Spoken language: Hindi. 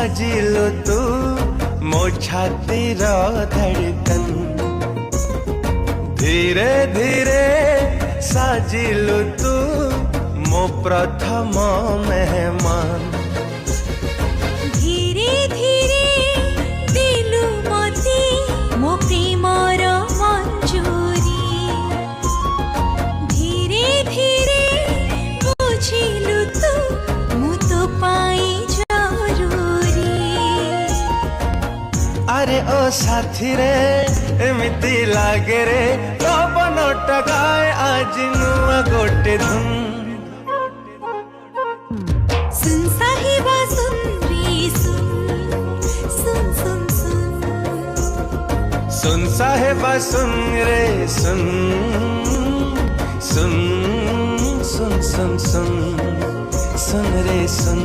साजिलु तू मो छातीर धड़कन धीरे धीरे साजिलु तू मो प्रथम मेहमान धीरे धीरे दिलु मते मो प्रेमर मंजूरी धीरे धीरे बुझिलु तू मु तो पाई जरूरी अरे ओ साथी रे एमिति लागे रे पवन टगाए आज नुआ गोटे धुन सुन साहिबा सुन रे सुन सुन सुन सुन सुन साहेबा सुन रे सुन सुन सुन सुन सुन सुन रे सुन